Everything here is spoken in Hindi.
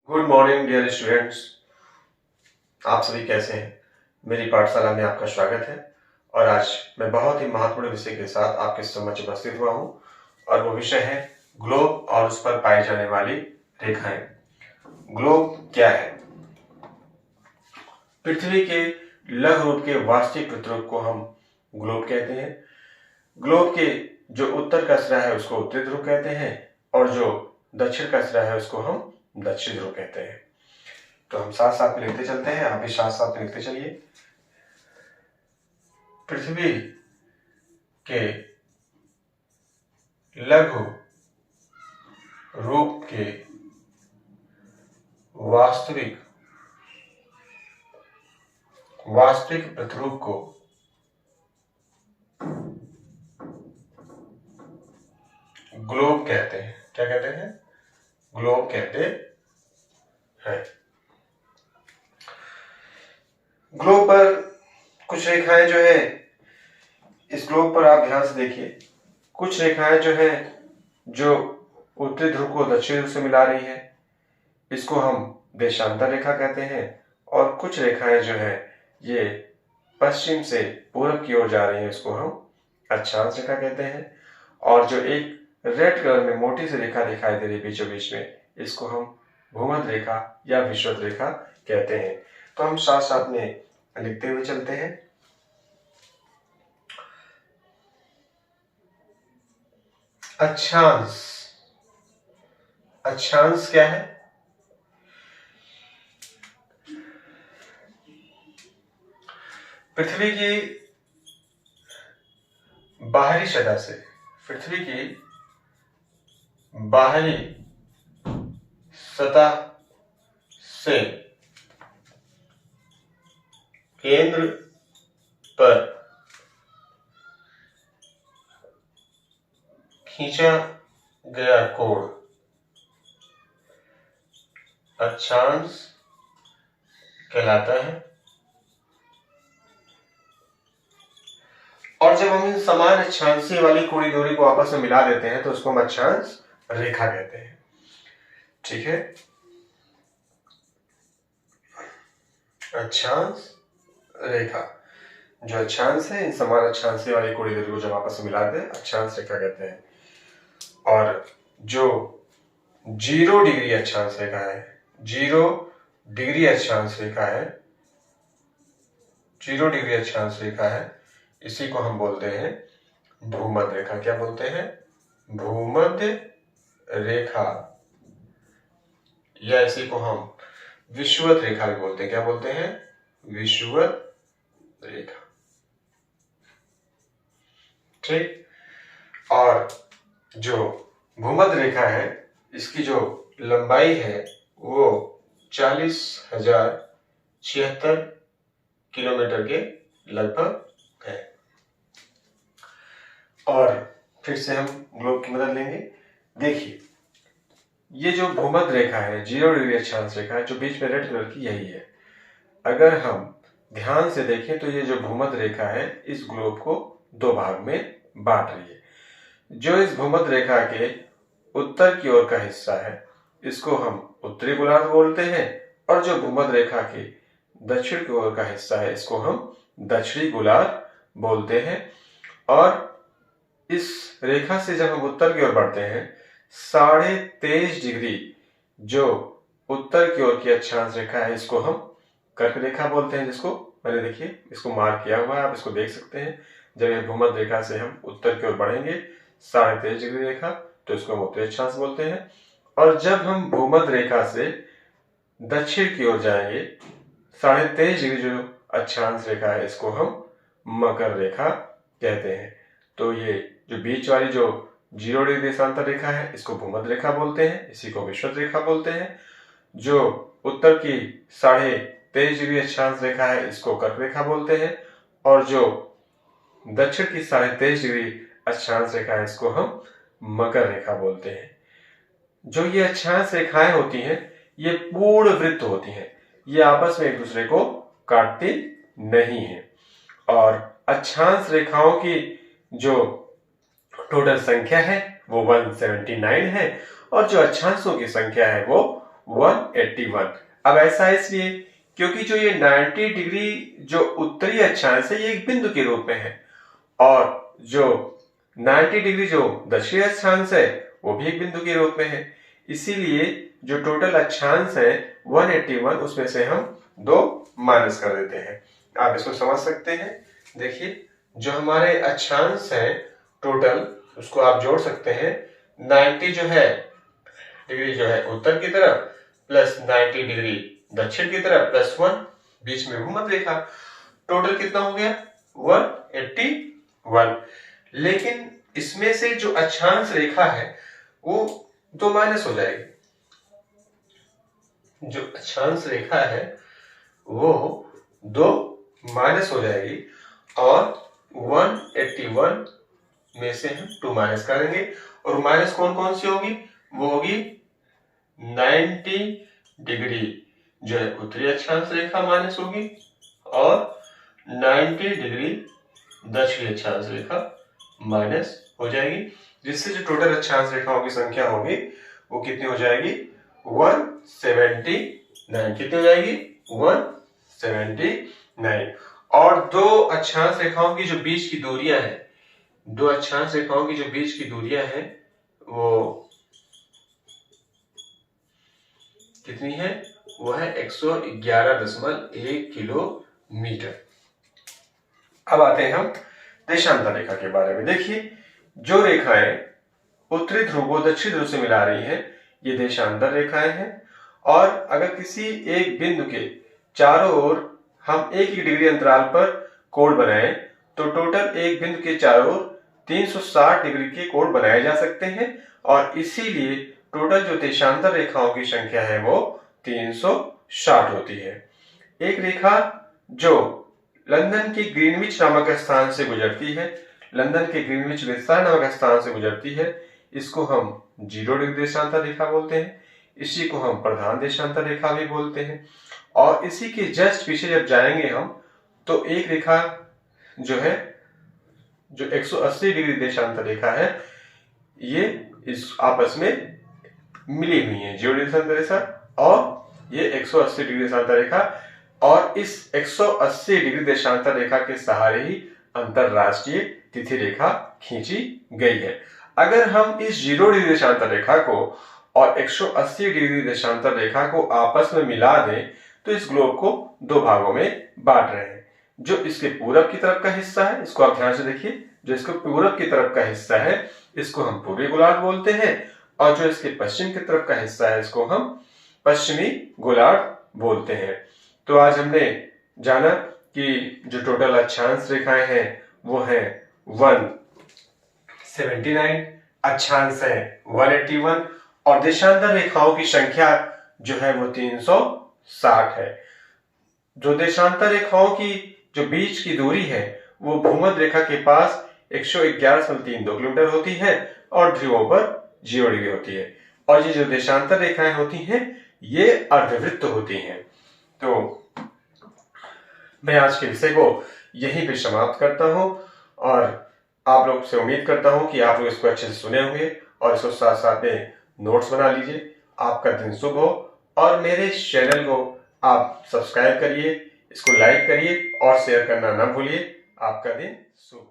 Good morning dear students. आप सभी कैसे हैं? मेरी पाठशाला में आपका स्वागत है। और आज मैं बहुत ही महत्वपूर्ण विषय के साथ आपके समक्ष उपस्थित हुआ हूं और वो विषय है ग्लोब और उस पर पाई जाने वाली रेखाएं। ग्लोब क्या है? पृथ्वी के लघु रूप के वास्तविक प्रतिरूप को हम ग्लोब कहते हैं। ग्लोब के जो उत्तर का सिरा है उसको उत्तरी ध्रुव कहते हैं और जो दक्षिण का सिरा है उसको हम दक्षिण ध्रुव कहते हैं। तो हम साथ साथ में लिखते चलते हैं, आप भी साथ साथ में लिखते चलिए। पृथ्वी के लघु रूप के वास्तविक प्रतिरूप को ग्लोब कहते हैं। क्या कहते हैं? ग्लोब कहते हैं। ग्लोब पर कुछ रेखाएं जो है, इस ग्लोब पर आप ध्यान से देखिए, कुछ रेखाएं जो है जो उत्तरी ध्रुव को दक्षिण ध्रुव से मिला रही है, इसको हम देशांतर रेखा कहते हैं। और कुछ रेखाएं जो है ये पश्चिम से पूरब की ओर जा रही है, इसको हम अक्षांश रेखा कहते हैं। और जो एक रेड कलर में मोटी सी रेखा दिखाई दे रही है बीचों बीच में, इसको हम भूमध्य रेखा या विषुवत रेखा कहते हैं। तो हम साथ साथ में लिखते हुए चलते हैं। अक्षांश, अक्षांश क्या है? पृथ्वी की बाहरी सतह से, पृथ्वी की बाहरी सतह से केंद्र पर खींचा गया कोण अक्षांश कहलाता है। और जब हम इन समान अक्षांशीय वाली कोणीय दूरी को आपस में मिला देते हैं तो उसको हम अक्षांश रेखा कहते हैं। ठीक है, अक्षांश रेखा। जो अक्षांश है, इन समान अक्षांशीय वाली कोणीय दूरी को जब आपस में मिला दे अक्षांश रेखा कहते हैं। और जो 0 डिग्री अक्षांश रेखा है, 0 डिग्री अक्षांश रेखा है, 0 डिग्री अक्षांश रेखा है, इसी को हम बोलते हैं भूमध्य रेखा। क्या बोलते हैं? भूमध्य रेखा, या इसी को हम विषुवत रेखा भी बोलते हैं। क्या बोलते हैं? विषुवत रेखा। ठीक। और जो भूमध्य रेखा है, इसकी जो लंबाई है वो 40,076 किलोमीटर के लगभग है। और फिर से हम ग्लोब की मदद लेंगे। देखिए, ये जो भूमध्य रेखा है, 0 डिग्री अक्षांश रेखा है, जो बीच में रेड कलर की, यही है। अगर हम ध्यान से देखें तो ये जो भूमध्य रेखा है इस ग्लोब को 2 भाग में बांट रही है। जो इस भूमध्य रेखा के उत्तर की ओर का हिस्सा है इसको हम उत्तरी गोलार्ध बोलते हैं, और जो भूमध्य रेखा के दक्षिण की ओर का हिस्सा है इसको हम दक्षिणी गोलार्ध बोलते हैं। और इस रेखा से जब हम उत्तर की ओर बढ़ते हैं, 23.5 डिग्री जो उत्तर की ओर की अक्षांश रेखा है इसको हम कर्क रेखा बोलते हैं, जिसको मैंने देखिए इसको मार्क किया हुआ है, आप इसको देख सकते हैं। जब ये भूमध्य रेखा से हम उत्तर की ओर बढ़ेंगे 23.5 डिग्री रेखा, तो इसको हम उत्तरी अक्षांश बोलते हैं। और जब हम भूमध्य रेखा से दक्षिण की ओर जाएंगे, 23.5 डिग्री जो अक्षांश रेखा है इसको हम मकर रेखा कहते हैं। तो ये जो बीच वाली जो 0 डिग्री देशांतर रेखा है इसको भूमध्य रेखा बोलते हैं, इसी को विषुवत रेखा बोलते हैं। जो उत्तर की 23.5 डिग्री अक्षांश रेखा है इसको कर्क रेखा बोलते हैं, और जो दक्षिण की 23.5 डिग्री अक्षांश रेखा है इसको हम मकर रेखा बोलते हैं। जो ये अक्षांश रेखाएं होती हैं ये पूर्ण वृत्त होती हैं, ये आपस में एक दूसरे को काटती नहीं है। और अक्षांश रेखाओं की जो टोटल संख्या है वो 179 है, और जो अक्षांशों की संख्या है वो 181। अब ऐसा इसलिए क्योंकि जो ये 90 डिग्री जो उत्तरी अक्षांश है ये एक बिंदु के रूप में है, और जो 90 डिग्री जो दक्षिणी अक्षांश है वो भी एक बिंदु के रूप में है। इसीलिए जो टोटल अक्षांश है 181, उसमें से हम 2 माइनस कर देते हैं। आप इसको समझ सकते हैं। देखिए जो हमारे अक्षांश है टोटल, उसको आप जोड़ सकते हैं। 90 जो है डिग्री जो है उत्तर की तरफ, प्लस 90 डिग्री दक्षिण की तरफ, प्लस 1 बीच में भूमध्य रेखा। टोटल कितना हो गया? 181। लेकिन इसमें से जो अक्षांश रेखा है वो 2 माइनस हो जाएगी। जो अक्षांश रेखा है वो 2 माइनस हो जाएगी, और 181 में से हम 2 माइनस करेंगे। और माइनस कौन कौन सी होगी? वो होगी 90 डिग्री जो है उत्तरी अक्षांश रेखा माइनस होगी, और 90 डिग्री दक्षिणी अक्षांश रेखा माइनस हो जाएगी, जिससे जो टोटल अक्षांश रेखाओं की संख्या होगी वो कितनी हो जाएगी? 179। कितनी हो जाएगी? 179। और 2 अक्षांश रेखाओं की जो बीच की दूरियां हैं, 2 अक्षांश रेखाओं की जो बीच की दूरियां हैं वो कितनी है? वो है 111.1 किलोमीटर। अब आते हैं हम देशांतर रेखा के बारे में। देखिए जो रेखाएं उत्तरी ध्रुव को दक्षिण ध्रुव से मिला रही हैं ये देशांतर रेखाएं हैं। और अगर किसी एक बिंदु के चारों ओर हम एक ही डिग्री अंतराल पर कोण बनाएं तो टोटल एक बिंदु के चारों ओर 360 डिग्री के कोण बनाए जा सकते हैं, और इसीलिए टोटल जो देशांतर रेखाओं की संख्या है वो 360 होती है। एक रेखा जो लंदन के ग्रीनविच नामक स्थान से गुजरती है, लंदन के ग्रीनविच विस्तार नामक स्थान से गुजरती है, इसको हम 0 डिग्री देशांतर रेखा बोलते हैं। इसी को हम प्रधान देशांतर रेखा भी बोलते हैं। और इसी के जस्ट पीछे जब जाएंगे हम तो एक रेखा जो है जो 180 डिग्री देशांतर रेखा है, ये इस आपस में मिली हुई है, 0 डिग्री देशांतर रेखा और ये 180 डिग्री देशांतर रेखा, और इस 180 डिग्री देशांतर रेखा के सहारे ही अंतरराष्ट्रीय तिथि रेखा खींची गई है। अगर हम इस 0 डिग्री देशांतर रेखा को और 180 डिग्री देशांतर रेखा को आपस में मिला दें तो इस ग्लोब को 2 भागों में बांट रहे हैं। जो इसके पूरब की तरफ का हिस्सा है, इसको आप ध्यान से देखिए, जो इसके पूरब की तरफ का हिस्सा है इसको हम पूर्वी गोलार्ध बोलते हैं, और जो इसके पश्चिम की तरफ का हिस्सा है इसको हम पश्चिमी गोलार्ध बोलते हैं। तो आज हमने जाना कि जो टोटल अक्षांश रेखाएं हैं वो है 179, अक्षांश है 181, और देशांतर रेखाओं की संख्या जो है वो 360 है। जो देशांतर रेखाओं की जो बीच की दूरी है वो भूमध्य रेखा के पास 111.32 किलोमीटर होती है, और ध्रुवों पर 0 डिग्री होती है। और ये जो देशांतर रेखाएं होती हैं ये अर्धवृत्त होती हैं। तो मैं आज के विषय को यहीं पे समाप्त करता हूं, और आप लोग से उम्मीद करता हूं कि आप लोग इसको अच्छे से सुने होंगे और इसको साथ साथ में नोट्स बना लीजिए। आपका दिन शुभ हो, और मेरे चैनल को आप सब्सक्राइब करिए, इसको लाइक करिए और शेयर करना ना भूलिए। आपका दिन शुभ हो।